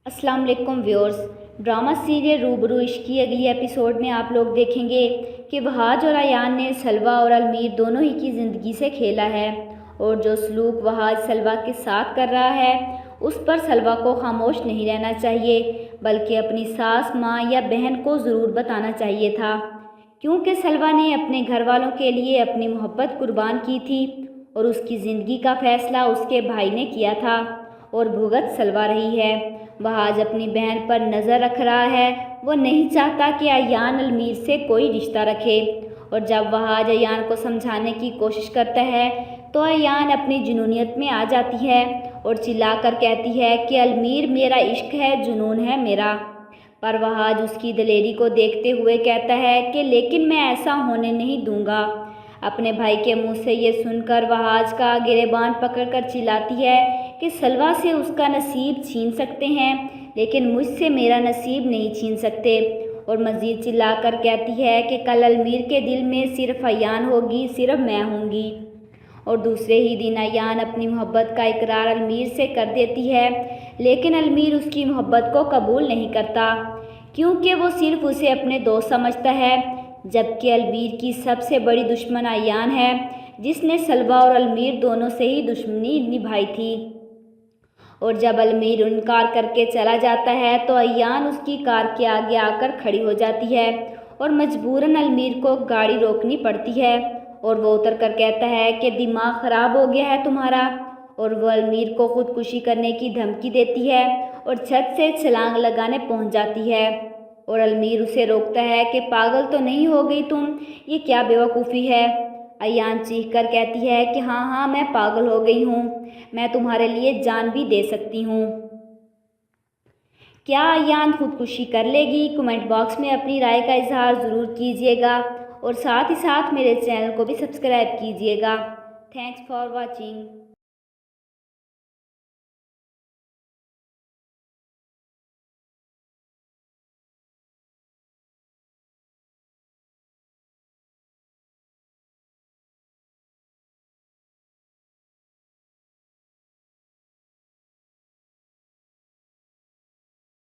अस्सलाम वालेकुम viewers. Drama serial रूबरू इश्क की अगली एपिसोड में आप लोग देखेंगे कि वहाज और अयान ने सलवा और अलमीर दोनों ही की ज़िंदगी से खेला है और जो सलूक वहाज सलवा के साथ कर रहा है उस पर सलवा को खामोश नहीं रहना चाहिए, बल्कि अपनी सास, माँ या बहन को ज़रूर बताना चाहिए था, क्योंकि सलवा ने अपने घर वालों के लिए अपनी मोहब्बत कुर्बान की थी और उसकी ज़िंदगी का फ़ैसला उसके भाई ने किया था और भुगत सलवा रही है। वहाज अपनी बहन पर नज़र रख रहा है। वो नहीं चाहता कि अयान अलमीर से कोई रिश्ता रखे और जब वहाज अयान को समझाने की कोशिश करता है तो अयान अपनी जुनूनियत में आ जाती है और चिल्लाकर कहती है कि अलमीर मेरा इश्क है, जुनून है मेरा। पर वहाज उसकी दिलेरी को देखते हुए कहता है कि लेकिन मैं ऐसा होने नहीं दूंगा। अपने भाई के मुंह से ये सुनकर वहाज का गिरेबान पकड़कर चिल्लाती है कि सलवा से उसका नसीब छीन सकते हैं, लेकिन मुझसे मेरा नसीब नहीं छीन सकते। और मज़ीद चिल्लाकर कहती है कि कल अलमीर के दिल में सिर्फ अयान होगी, सिर्फ मैं होंगी। और दूसरे ही दिन अयान अपनी मोहब्बत का इकरार अलमीर से कर देती है, लेकिन अलमीर उसकी मोहब्बत को कबूल नहीं करता, क्योंकि वो सिर्फ उसे अपने दोस्त समझता है, जबकि अलमीर की सबसे बड़ी दुश्मन अयान है, जिसने सलवा और अलमीर दोनों से ही दुश्मनी निभाई थी। और जब अलमीर इनकार करके चला जाता है तो अयान उसकी कार के आगे आकर खड़ी हो जाती है और मजबूरन अलमीर को गाड़ी रोकनी पड़ती है और वो उतर कर कहता है कि दिमाग ख़राब हो गया है तुम्हारा। और वो अलमीर को खुदकुशी करने की धमकी देती है और छत से छलांग लगाने पहुंच जाती है और अलमीर उसे रोकता है कि पागल तो नहीं हो गई तुम, ये क्या बेवकूफ़ी है। अयान चीख कर कहती है कि हाँ हाँ मैं पागल हो गई हूँ, मैं तुम्हारे लिए जान भी दे सकती हूँ। क्या अयान खुदकुशी कर लेगी? कमेंट बॉक्स में अपनी राय का इजहार ज़रूर कीजिएगा और साथ ही साथ मेरे चैनल को भी सब्सक्राइब कीजिएगा। Thanks for watching.